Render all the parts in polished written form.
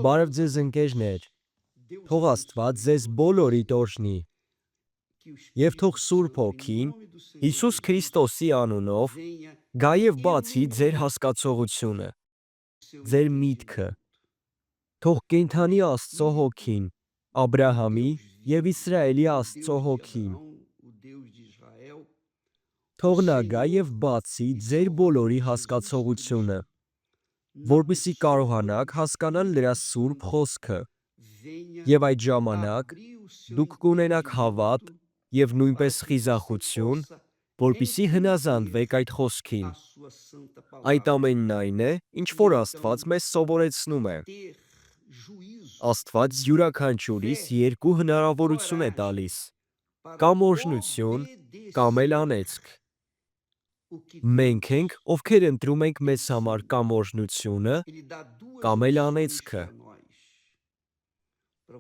Բարև ձեզ ընկերներ, թող Աստված ձեզ բոլորիդ օրհնի, և թող Սուրբ Հոգին, Հիսուս Քրիստոսի անունով, գա և բացի ձեր հասկացողությունը, ձեր միտքը, թող կենդանի Աստծո Հոգին, Աբրահամի և Իսրայելի Աստծո Հոգին, թող նա գա և բացի ձեր բոլորի հասկացողությունը, որպեսզի կարողանաք հասկանալ նրա սուրբ խոսքը, և այդ ժամանակ դուք կունենաք հավատ և նույնպես խիզախություն, որպեսզի հնազանդվեք այդ խոսքին։ Այդ ամենն այն է, ինչ որ Աստված մեզ սովորեցնում է։ Աստված յուրաքանչյուրիս երկու հնարավորություն է տալիս՝ կամ օրհնություն, կամ էլ անեծք։ Մենք ենք, ովքեր ընտրում ենք մեզ համար կամ օրհնությունը, կամ էլ անեծքը։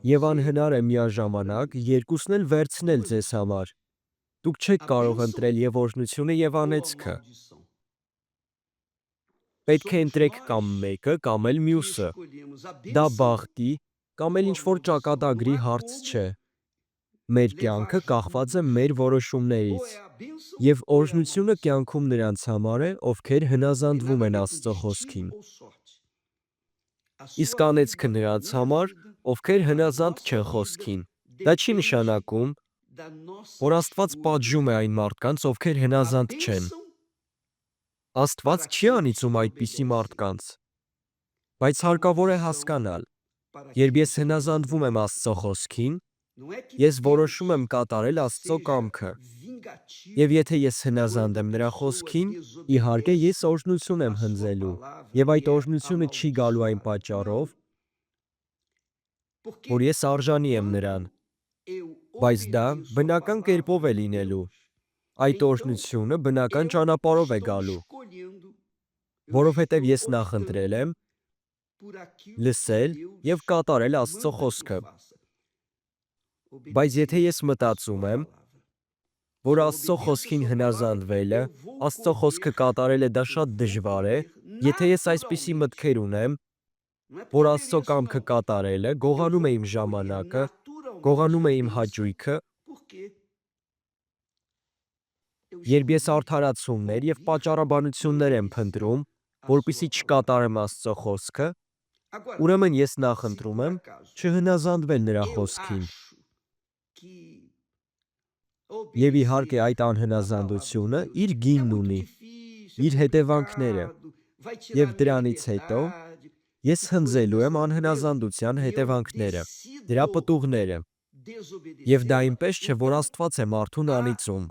Եվ անհնար է միաժամանակ երկուսն էլ վերցնել ձեզ համար։ Դուք չեք կարող ընտրել և օրհնությունը, և անեծքը։ Պետք է ընտրեք կամ մեկը, կամ էլ մյուսը։ Դա բախտի կամ էլ ինչ-որ ճակատագրի հարց չէ։ Մեր կյանքը կախված է մեր որոշումներից, և օրհնությունը կյանքում նրանց համար է, ովքեր հնազանդվում են Աստծո խոսքին։ Իսկ անեծքը նրանց համար, ովքեր հնազանդ չեն խոսքին։ Դա չի նշանակում, որ Աստված պատժում է այն մարդկանց, ովքեր հնազանդ չեն։ Աստված չի անիծում այդպիսի մարդկանց։ Բայց հարկավոր է հասկանալ, երբ ես հնազանդվում եմ Աստծո խոսքին, ես որոշում եմ կատարել Աստծո կամքը, և եթե ես հնազանդ եմ նրա խոսքին, իհարկե ես օրհնություն եմ հնձելու, և այդ օրհնությունը չի գալու այն պատճառով, որ ես արժանի եմ նրան, բայց դա բնական կերպով է լինելու, այդ օրհնությունը բնական ճանապարհով է գալու, որովհետև ես նախընտրել եմ լսել և կատարել Աստծո խոսքը։ Բայց եթե ես մտածում եմ, որ Աստծո խոսքին հնազանդվելը, Աստծո խոսքը կատարելը դա շատ դժվար է, եթե ես այսպիսի մտքեր ունեմ, որ Աստծո կամքը կատարելը գողանում է իմ ժամանակը, գողանում է իմ հաճույքը, երբ ես արդարացումներ և պատճառաբանություններ եմ փնտրում, որպեսզի չկատարեմ Աստծո խոսքը, ուրեմն ես նախընտրում եմ չհնազանդվել նրա խոսքին։ Եվ իհարկե այդ անհնազանդությունը իր գինն ունի, իր հետևանքները, և դրանից հետո ես հնձելու եմ անհնազանդության հետևանքները, դրա պտուղները։ Եվ դա այնպես չէ, որ Աստված է մարդուն անիծում։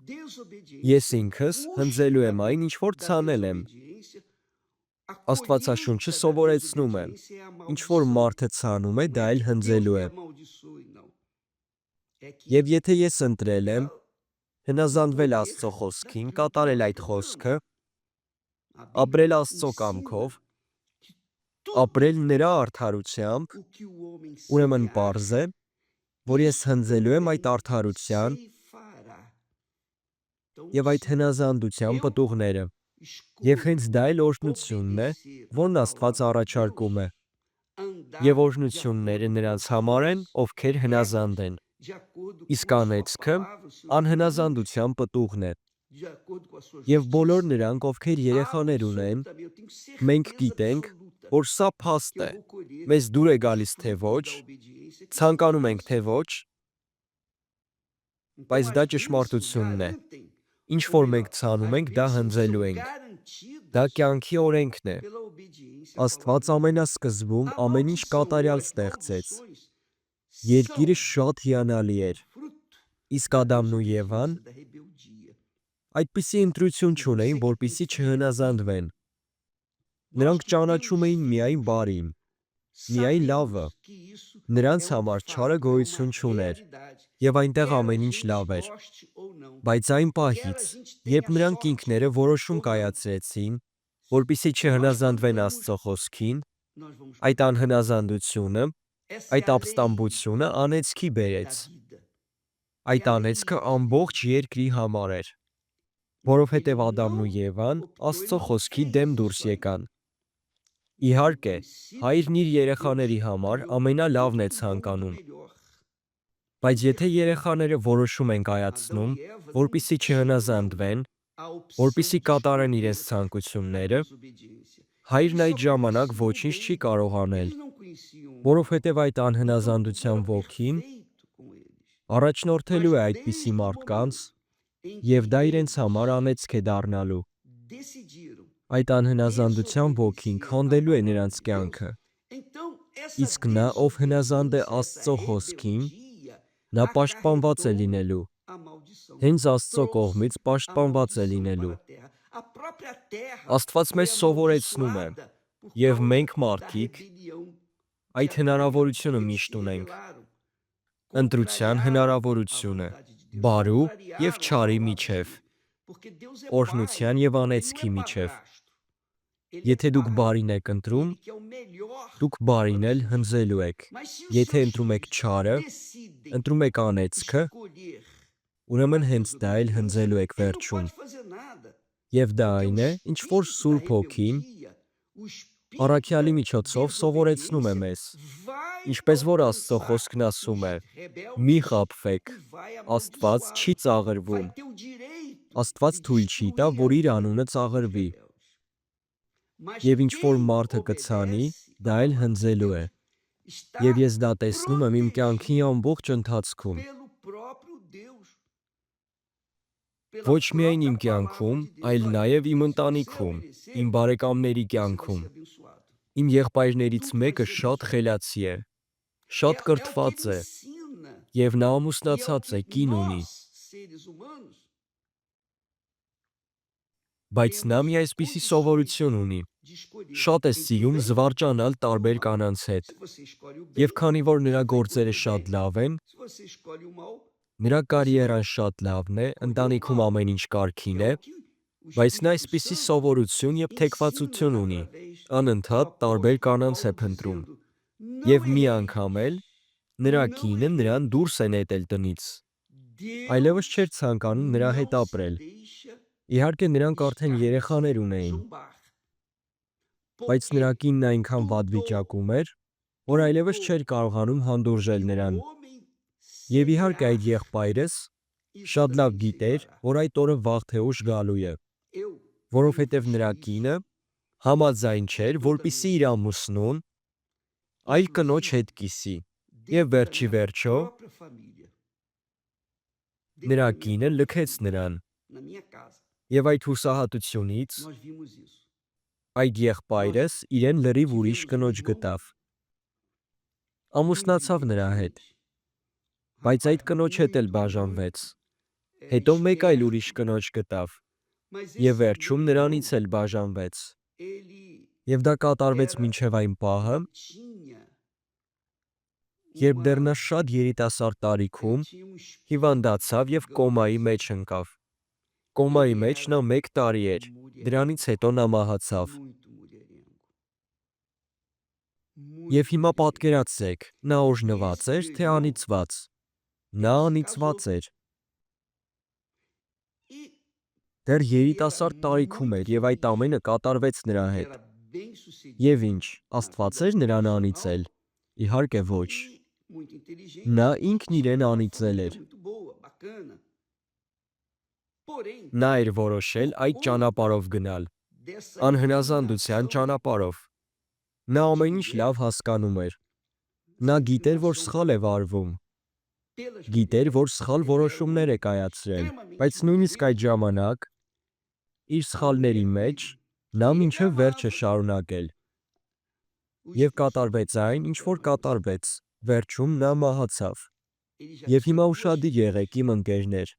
Ես ինքս հնձելու եմ այն, ինչ որ ցանել եմ։ Աստվածաշունչը սովորեցնում է. ինչ որ մարդը ցանում է, դա էլ հնձելու է։ Եվ եթե ես ընտրել եմ հնազանդվել Աստծո խոսքին, կատարել այդ խոսքը, ապրել Աստծո կամքով, ապրել նրա արդարությամբ, ուրեմն պարզ է, որ ես հնձելու եմ այդ արդարության և այդ հնազանդության պտուղները, և հենց դա էլ օրհնությունն է, որն Աստված առաջարկում է, և օրհնությունները նրանց համար են, ովքեր հնազանդ են, իսկ անեծքը անհնազանդության պտուղն է։ Եվ բոլոր նրանք, ովքեր երեխաներ ունեն, մենք գիտենք, որ սա փաստ է, մեզ դուր է գալիս թե ոչ, ցանկանում ենք թե ոչ, բայց դա ճշմարտությունն է։ Ինչ որ մենք ցանում ենք, դա հնձելու ենք։ Դա կյանքի օրենքն է։ Աստված ամենասկզբում ամեն ինչ կատարյալ ստեղծեց։ Երկիրը շատ հիանալի էր, իսկ Ադամն ու Եվան այդպիսի ընտրություն չունեին, որպեսզի չհնազանդվեն։ Նրանք ճանաչում էին միայն բարին, միայն լավը։ Նրանց համար չարը գոյություն չուներ, և այնտեղ ամեն ինչ լավ էր։ Բայց այն պահից, երբ նրանք ինքները որոշում կայացրեցին, որպեսզի չհնազանդվեն Աստծո խոսքին, այդ անհնազանդությունը, այդ ապստամբությունը անեծքի բերեց։ Այդ անեծքը ամբողջ երկրի համար էր, որովհետև Ադամն ու Եվան Աստծո խոսքի դեմ դուրս եկան։ Իհարկե, հայրն իր երեխաների համար ամենալավն է ցանկանում, բայց եթե երեխաները որոշում են կայացնում, որպեսզի չհնազանդվեն, որպեսզի կատարեն իրենց ցանկությունները, հայրն այդ ժամանակ ոչինչ չի կարող անել, որովհետև այդ անհնազանդության ոգին առաջնորդելու է այդպիսի մարդկանց, և դա իրենց համար անեծք է դառնալու։ Այդ անհնազանդության ոգին քանդելու է նրանց կյանքը։ Իսկ նա, ով հնազանդ է Աստծո խոսքին, նա պաշտպանված է լինելու։ Հենց Աստծո կողմից պաշտպանված է լինելու։ Աստված մեզ սովորեցնում է, և մենք մարդիկ այդ հնարավորությունը միշտ ունենք։ Ընտրության հնարավորությունը բարու և չարի միջև, օրհնության և անեծքի միջև։ Եթե դուք բարին եք ընտրում, դուք բարին էլ հնձելու եք։ Եթե ընտրում եք չարը, ընտրում եք անեծքը, ուրեմն հենց դա էլ հնձելու եք վերջում։ Եվ դա այն է, ինչ որ Սուրբ Հոգին առաքյալի միջոցով սովորեցնում է մեզ։ Ինչպես որ Աստծո խոսքն ասում է. «Մի խաբվեք, Աստված չի ծաղրվում»։ Աստված թույլ չի տա, որ իր անունը ծաղրվի։ Եվ ինչ որ մարդը կցանի, դա էլ հնձելու է։ Եվ ես դա տեսնում եմ իմ կյանքի ամբողջ ընթացքում։ Ոչ միայն իմ կյանքում, այլ նաև իմ ընտանիքում, իմ բարեկամների կյանքում։ Իմ եղբայրներից մեկը շատ խելացի է, շատ կրթված է, և նա ամուսնացած է, կին ունի։ Բայց նա մի այսպիսի սովորություն ունի. շատ է սիրում զվարճանալ տարբեր կանանց հետ։ Եվ քանի որ նրա գործերը շատ լավ են, նրա կարիերան շատ լավն է, ընտանիքում ամեն ինչ կարգին է, բայց նա այսպիսի սովորություն և թեկվածություն ունի, անընդհատ տարբեր կանանց է փնտրում։ Եվ մի անգամ էլ նրա կինը նրան դուրս է նետել տնից։ Այլևս չէր ցանկանում նրա հետ ապրել։ Իհարկե նրանք արդեն երեխաներ ունեին։ Բայց նրա կինն այնքան վատ վիճակում էր, որ այլևս չէր կարողանում հանդուրժել նրան։ Եվ իհարկե այդ եղբայրս շատ լավ գիտեր, որ այդ օրը վաղ թե ուշ գալու է, որովհետև նրա կինը համաձայն չէր, որպեսզի իր ամուսնուն այլ կնոջ հետ կիսի։ Եվ վերջիվերջո նրա կինը լքեց նրան։ Եվ այդ հուսահատությունից այդ եղբայրս իրեն լրիվ ուրիշ կնոջ գտավ։ Ամուսնացավ նրա հետ, բայց այդ կնոջ հետ էլ բաժանվեց։ Հետո մեկ այլ ուրիշ կնոջ գտավ, և վերջում նրանից էլ բաժանվեց։ Եվ դա կատարվեց մինչև այն պահը, երբ դեռ նա շատ երիտասարդ տարիքում հիվանդացավ և կոմայի մեջ ընկավ։ Կոմայի մեջ նա 1 տարի էր, դրանից հետո նա մահացավ։ Եվ հիմա պատկերացրեք, նա օրհնված էր, թե անիծված։ Նա անիծված էր։ Դեռ երիտասարդ տարիքում էր, և այդ ամենը կատարվեց նրա հետ։ Եվ ինչ, Աստված էր նրան անիծել։ Իհարկե ոչ։ Նա ինքն իրեն անիծել էր։ Նա էր որոշել այդ ճանապարհով գնալ, անհնազանդության ճանապարհով։ Նա ամեն ինչ լավ հասկանում էր։ Նա գիտեր, որ սխալ է վարվում։ Գիտեր, որ սխալ որոշումներ է կայացրել, բայց նույնիսկ այդ ժամանակ, իր սխալների մեջ, նա մինչև վերջը շարունակել։ Եվ կատարվեց այն, ինչ որ կատարվեց, վերջում նա մահացավ։ Եվ հիմա ուշադիր եղեք, իմ ընկերներ։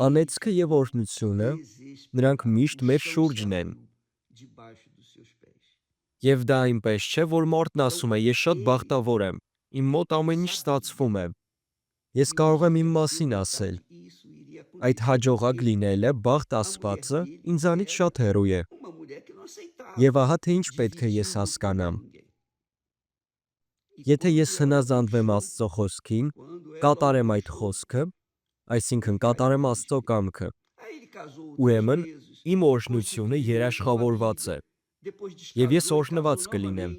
Անեծքը և օրհնությունը, նրանք միշտ մեր շուրջն են։ Եվ դա այնպես չէ, որ մարդն ասում է. «Ես շատ բախտավոր եմ, իմ մոտ ամեն ինչ ստացվում է»։ Ես կարող եմ իմ մասին ասել. այդ հաջողակ լինելը, բախտ ասվածը ինձանից շատ հեռու է։ Եվ ահա թե ինչ պետք է ես հասկանամ։ Եթե ես հնազանդվեմ Աստծո խոսքին, կատարեմ այդ խոսքը, այսինքն կատարեմ Աստծո կամքը, ուրեմն իմ օրհնությունը երաշխավորված է։ Եվ ես օրհնված կլինեմ։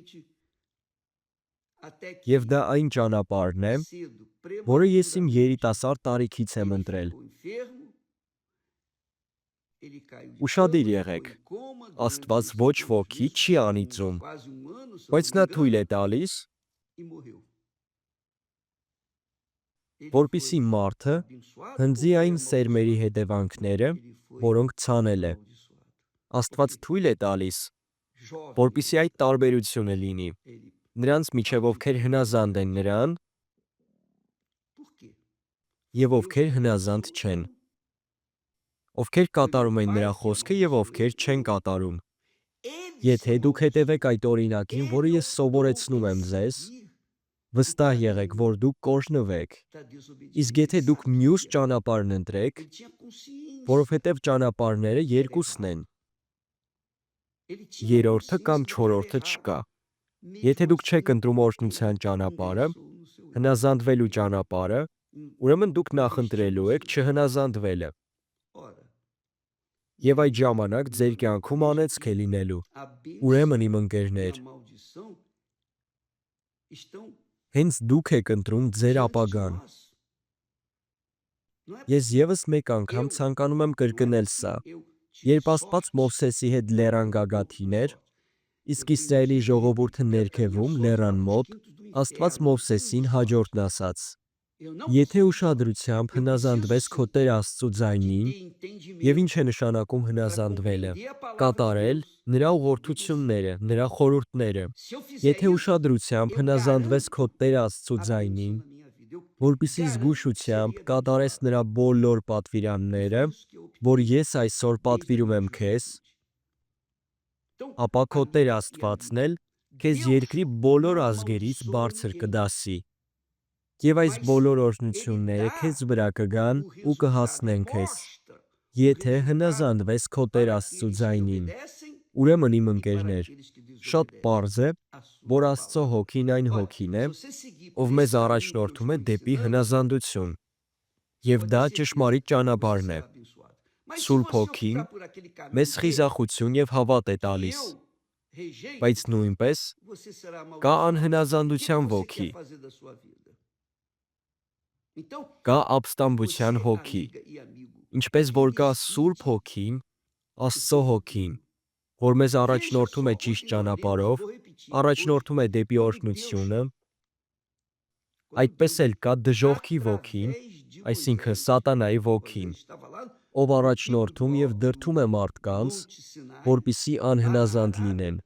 Եվ դա այն ճանապարհն է, որը ես իմ երիտասարդ տարիքից եմ ընտրել։ Ուշադիր եղեք, Աստված ոչ ոքի չի անիծում, բայց նա թույլ է տալիս, որպեսզի մարդը հնձի այն սերմերի հետևանքները, որոնք ցանել է։ Աստված թույլ է տալիս, որպեսզի այդ տարբերությունը լինի նրանց միջև, ովքեր հնազանդ են նրան և ովքեր հնազանդ չեն, ովքեր կատարում են նրա խոսքը և ովքեր չեն կատարում։ Եթե դուք հետևեք այդ օրինակին, որը ես սովորեցնում եմ ձեզ, վստահ եղեք, որ դուք կօրհնվեք։ Իսկ եթե դուք մյուս ճանապարհն ընտրեք, որովհետև ճանապարհները երկուսն են, երրորդը կամ չորրորդը չկա։ Եթե դուք չեք ընտրում օրհնության ճանապարհը, հնազանդվելու ճանապարհը, ուրեմն դուք նախընտրելու եք չհնազանդվելը։ Եվ այդ ժամանակ ձեր կյանքում անեծք է լինելու։ Ուրեմն իմ ընկերներ, հենց դուք եք ընտրում ձեր ապագան։ Ես ևս մեկ անգամ ցանկանում եմ կրկնել սա։ Երբ Աստված Մովսեսի հետ լեռան գագաթին էր, իսկ Իսրայելի ժողովուրդը ներքևում, լեռան մոտ, Աստված Մովսեսին հաջորդն ասաց. Եթե ուշադրությամբ հնազանդվես քո Տեր Աստծու ձայնին, և ինչ է նշանակում հնազանդվելը, կատարել նրա ուղղորդությունները, նրա խորհուրդները, եթե ուշադրությամբ հնազանդվես քո Տեր Աստծու ձայնին, որպեսզի զգուշությամբ կատարես նրա բոլոր պատվիրանները, որ ես այսօր պատվիրում եմ քեզ, ապա քո Տեր Աստվածն էլ քեզ երկրի բոլոր ազգերից բարձր կդասի։ Եվ այս բոլոր օրհնությունները քեզ վրա կգան ու կհասնեն քեզ, եթե հնազանդվես քո Տեր Աստծու ձայնին։ Ուրեմն իմ ընկերներ, շատ պարզ է, որ Աստծո Հոգին այն Հոգին է, ով մեզ առաջնորդում է դեպի հնազանդություն։ Եվ դա ճշմարիտ ճանապարհն է։ Սուրբ Հոգին մեզ խիզախություն և հավատ է տալիս, բայց նույնպես կա անհնազանդության ոգի, կա ապստամբության հոգի, ինչպես որ կա Սուրբ Հոգին, Աստծո Հոգին, որ մեզ առաջնորդում է ճիշտ ճանապարհով, առաջնորդում է դեպի օրհնությունը, այդպես էլ կա դժոխքի ոգին, այսինքն սատանայի ոգին, ով առաջնորդում և դրդում է մարդկանց, որպեսզի անհնազանդ լինեն։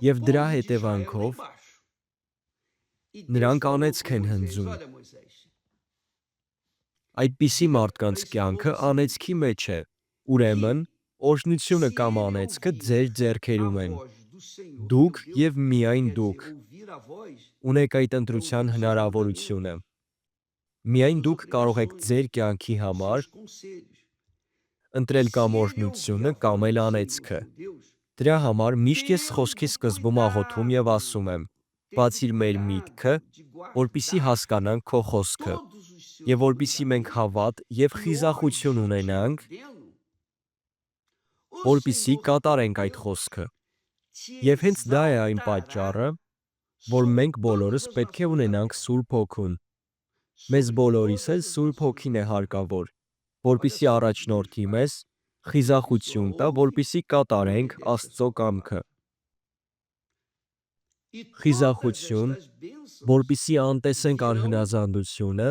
Եվ դրա հետևանքով նրանք անեծք են հնձում։ Այդպիսի մարդկանց կյանքը անեծքի մեջ է, ուրեմն օրհնությունը կամ անեծքը ձեր ձեռքերում են։ Դուք և միայն դուք ունեք այդ ընտրության հնարավորությունը։ Միայն դուք կարող եք ձեր կյանքի համար ընտրել կամ օրհնությունը, կամ էլ անեծքը։ Դրա համար միշտ ես խոսքի սկզբում աղոթում և ասում եմ. բացիր մեր միտքը, որպեսզի հասկանանք քո խոսքը, և որպեսզի մենք հավատ և խիզախություն ունենանք, որպեսզի կատարենք այդ խոսքը։ Եվ հենց դա է այն պատճառը, որ մենք բոլորս պետք է ունենանք Սուրբ Հոգուն։ Մեզ բոլորիս էլ Սուրբ Հոգին է հարկավոր, որպեսզի առաջնորդի մեզ, խիզախություն տա, որպեսզի կատարենք Աստծո կամքը։ Խիզախություն, որպեսզի անտեսենք անհնազանդությունը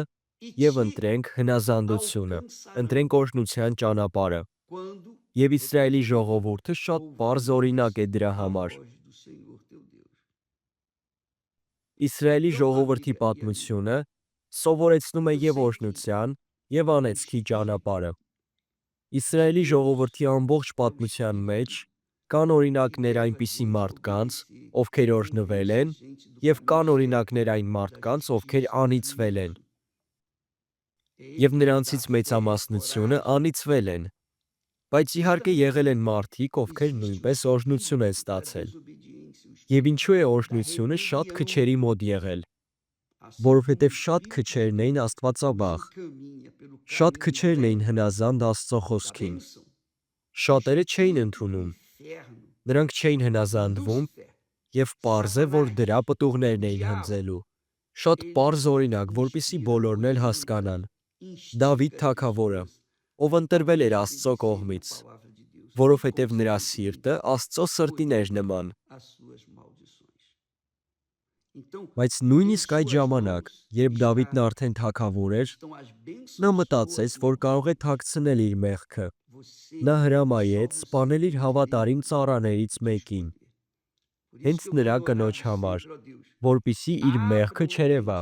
և ընտրենք հնազանդությունը, ընտրենք օրհնության ճանապարհը։ Եվ Իսրայելի ժողովուրդը շատ պարզ օրինակ է դրա համար։ Իսրայելի ժողովրդի պատմությունը սովորեցնում է և օրհնության, և անեծքի ճանապարհը։ Իսրայելի ժողովրդի ամբողջ պատմության մեջ կան օրինակներ այնպիսի մարդկանց, ովքեր օրհնվել են, և կան օրինակներ այն մարդկանց, ովքեր անիծվել են։ Եվ նրանցից մեծամասնությունը անիծվել են, բայց իհարկե եղել են մարդիկ, ովքեր նույնպես օրհնություն են ստացել։ Եվ ինչու է օրհնությունը շատ քչերի մոտ եղել։ Որովհետև շատ քչերն էին աստվածավախ, շատ քչերն էին հնազանդ Աստծո խոսքին։ Շատերը չէին ընդունում։ Նրանք չէին հնազանդվում և պարզ է, որ դրա պտուղներն էին հնձելու։ Շատ պարզ օրինակ, որպեսզի բոլորն էլ հասկանան։ Դավիթ թագավորը, ով ընտրվել էր Աստծո կողմից, որովհետև նրա սիրտը Աստծո սրտին էր նման։ Բայց նույնիսկ այդ ժամանակ, երբ Դավիթն արդեն թագավոր էր, նա մտածեց, որ կարող է թաքցնել իր մեղքը։ Նա հրամայեց սպանել իր հավատարիմ ծառաներից մեկին, հենց նրա կնոջ համար, որպեսզի իր մեղքը չերևա։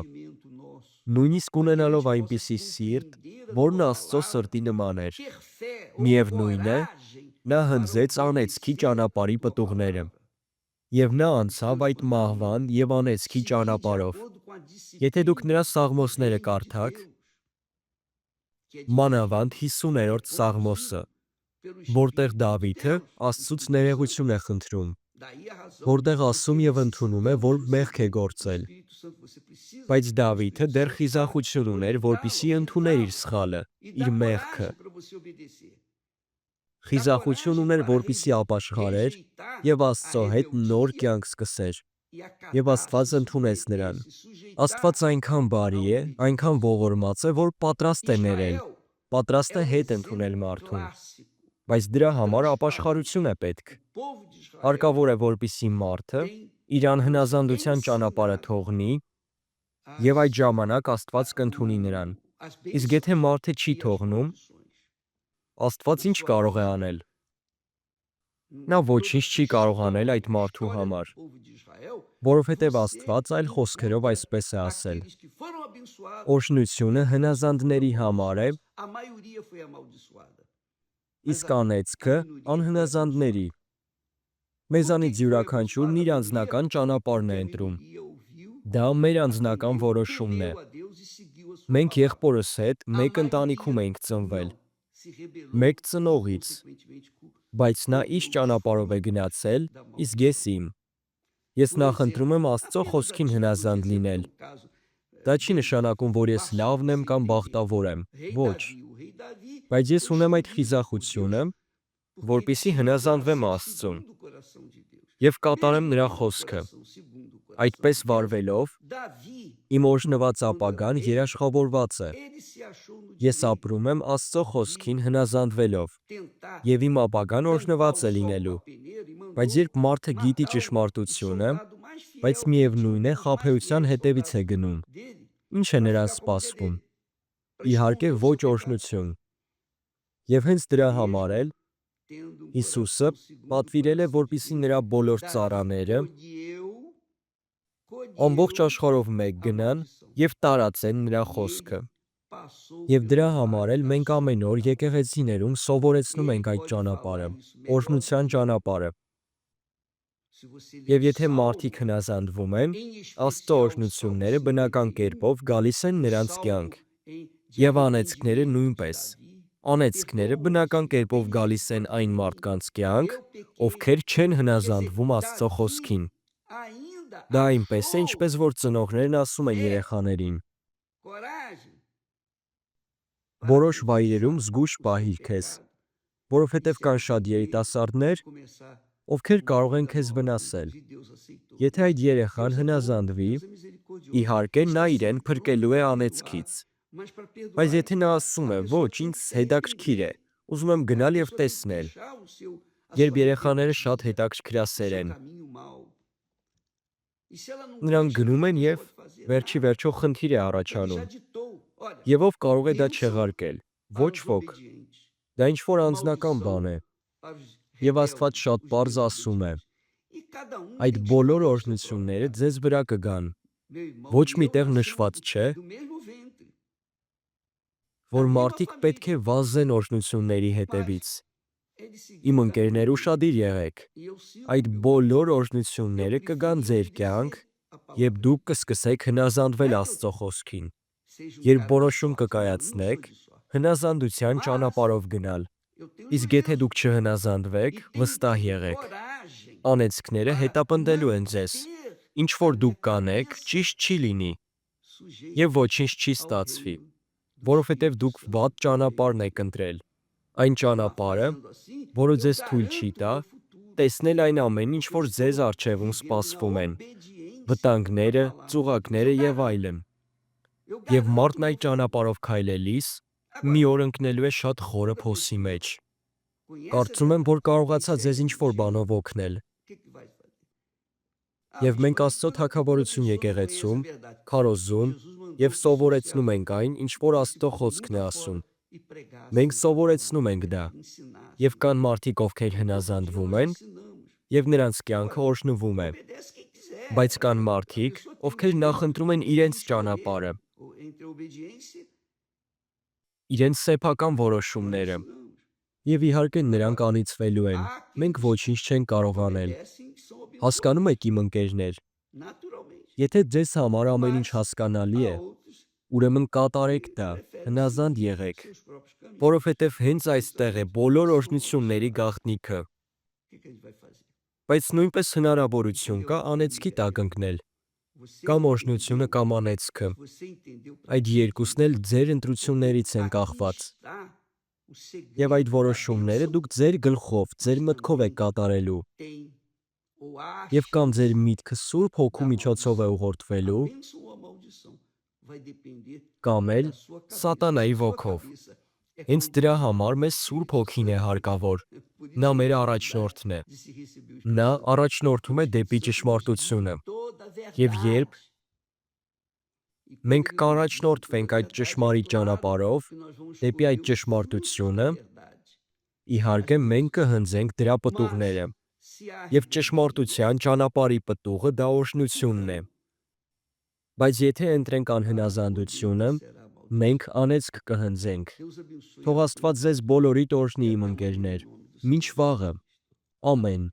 Նույնիսկ ունենալով այնպիսի սիրտ, որն Աստծո սրտի նման էր, միևնույն է, նա հնձեց անեծքի ճանապարհի պտուղները։ Եվ նա անցավ այդ մահվան և անեծքի ճանապարհով։ Եթե դուք նրա Սաղմոսները կարդաք, մանավանդ 50-րդ Սաղմոսը, որտեղ Դավիթը Աստծուց ներողություն է խնդրում, որտեղ ասում և ընդունում է, որ մեղք է գործել։ Բայց Դավիթը դեռ խիզախություն ուներ, որպեսզի ընդուներ իր սխալը, իր մեղքը։ Խիզախություն ուներ, որպեսզի ապաշխարեր և Աստծո հետ նոր կյանք սկսեր։ Եվ Աստված ընդունեց նրան։ Աստված այնքան բարի է, այնքան ողորմած է, որ պատրաստ է ներել, պատրաստ է հետ ընդունել մարդուն։ Բայց դրա համար ապաշխարություն է պետք։ Հարկավոր է, որպեսզի մարդը իր անհնազանդության ճանապարհը թողնի, և այդ ժամանակ Աստված կընդունի նրան։ Իսկ եթե մարդը չի թողնում, Աստված ինչ կարող է անել։ Նա ոչինչ չի կարող անել այդ մարդու համար, որովհետև Աստված այլ խոսքերով այսպես է ասել. «Օրհնությունը հնազանդների համար է, իսկ անեծքը անհնազանդների»։ Մեզանից յուրաքանչյուրն իր անձնական ճանապարհն է ընտրում։ Դա մեր անձնական որոշումն է։ Մենք եղբորս հետ մեկ ընտանիքում էինք ծնվել, մեկ ծնողից, բայց նա իր ճանապարհով է գնացել, իսկ ես իմ։ Ես նախընտրում եմ Աստծո խոսքին հնազանդ լինել։ Դա չի նշանակում, որ ես լավն եմ կամ բախտավոր եմ, ոչ։ Բայց ես ունեմ այդ խիզախությունը, որպեսզի հնազանդվեմ Աստծուն և կատարեմ նրա խոսքը։ Այդպես վարվելով, իմ օրհնված ապագան երաշխավորված է։ Ես ապրում եմ Աստծո խոսքին հնազանդվելով, և իմ ապագան օրհնված է լինելու։ Բայց երբ մարդը գիտի ճշմարտությունը, բայց միևնույն է խաբեության հետևից է գնում, ի՞նչ է նրան սպասվում։ Իհարկե ոչ օրհնություն։ Եվ հենց դրա համար էլ Հիսուսը պատվիրել է, որպեսզի նրա բոլոր ծառաները ամբողջ աշխարհով մեկ գնան և տարածեն նրա խոսքը։ Եվ դրա համար էլ մենք ամեն օր եկեղեցիներում սովորեցնում ենք այդ ճանապարհը, օրհնության ճանապարհը։ Եվ եթե մարդիկ հնազանդվում են, Աստծո օրհնությունները բնական կերպով գալիս են նրանց կյանք։ Եվ անեծքները նույնպես։ Անեծքները բնական կերպով գալիս են այն մարդկանց կյանք, ովքեր չեն հնազանդվում Աստծո խոսքին։ Դա այնպես է, ինչպես որ ծնողներն ասում են երեխաներին. որոշ վայրերում զգույշ պահիր քեզ, որովհետև կան շատ երիտասարդներ, ովքեր կարող են քեզ վնասել։ Եթե այդ երեխան հնազանդվի, իհարկե նա իրեն փրկելու է անեծքից։ Բայց եթե նա ասում է, ոչ, ինձ հետաքրքիր է, ուզում եմ գնալ և տեսնել, երբ երեխաները շատ հետաքրքրասեր են, նրանք գնում են և վերջի վերջո խնդիր է առաջանում։ Եվ ով կարող է դա չեղարկել։ Ոչ ոք։ Դա ինչ-որ անձնական բան է։ Եվ Աստված շատ պարզ ասում է. այդ բոլոր օրհնությունները ձեզ վրա կգան։ Ոչ մի տեղ նշված չէ, որ մարդիկ պետք է վազեն օրհնությունների հետևից։ Իմ ընկերներ, ուշադիր եղեք։ Այդ բոլոր օրհնությունները կգան ձեր կյանք, երբ դուք կսկսեք հնազանդվել Աստծո խոսքին։ Երբ որոշում կկայացնեք հնազանդության ճանապարհով գնալ։ Իսկ եթե դուք չհնազանդվեք, վստահ եղեք, անեծքները հետապնդելու են ձեզ։ Ինչ որ դուք կանեք, ճիշտ չի լինի, և ոչինչ չի ստացվի, որովհետև դուք վատ ճանապարհն եք ընտրել։ Այն ճանապարհը, որը ձեզ թույլ չի տա տեսնել այն ամեն ինչ, որ ձեզ առջևում սպասվում են, վտանգները, ծուղակները եւ այլն։ Եվ մարդն այդ ճանապարհով քայլելիս մի օր ընկնելու է շատ խորը փոսի մեջ։ Կարծում եմ, որ կարողացա ձեզ ինչ-որ բանով օգնել։ Եվ մենք Աստծո թագավորություն եկեղեցում քարոզում եւ սովորեցնում ենք այն, ինչ որ Աստծո խոսքն է ասում։ Մենք սովորեցնում ենք դա։ Եվ կան մարդիկ, ովքեր հնազանդվում են, եւ նրանց կյանքը օրհնվում է։ Բայց կան մարդիկ, ովքեր նախընտրում են իրենց ճանապարհը, իրենց սեփական որոշումները։ Եվ իհարկե նրանք անիծվելու են։ Մենք ոչինչ չենք կարող անել։ Հասկանում եք, իմ ընկերներ, եթե ձեզ համար ամեն ինչ հասկանալի է, ուրեմն կատարեք դա, հնազանդ եղեք, որովհետև հենց այստեղ է բոլոր օրհնությունների գաղտնիքը։ Բայց նույնպես հնարավորություն կա անեծքի տակ ընկնել, կամ օրհնությունը կամ անեծքը։ Այդ երկուսն էլ ձեր ընտրություններից են կախված։ Եվ այդ որոշումները դուք ձեր գլխով, ձեր մտքով եք կատարելու։ Եվ կամ ձեր միտքը Սուրբ Հոգու միջոցով է ուղղորդվելու, կամ էլ սատանայի ոգով։ Հենց դրա համար մեզ Սուրբ Հոգին է հարկավոր։ Նա մեր առաջնորդն է։ Նա առաջնորդում է դեպի ճշմարտությունը։ Եվ երբ մենք կառաջնորդվենք այդ ճշմարիտ ճանապարհով, դեպի այդ ճշմարտությունը, իհարկե մենք կհնձենք դրա պտուղները։ Եվ ճշմարտության ճանապարհի պտուղը դա օրհնությունն է։ Բայց եթե ընտրենք անհնազանդությունը, մենք անեծք կհնձենք։ Թող Աստված ձեզ բոլորիդ օրհնի, իմ ընկերներ։ Մինչ վաղը։ Ամեն։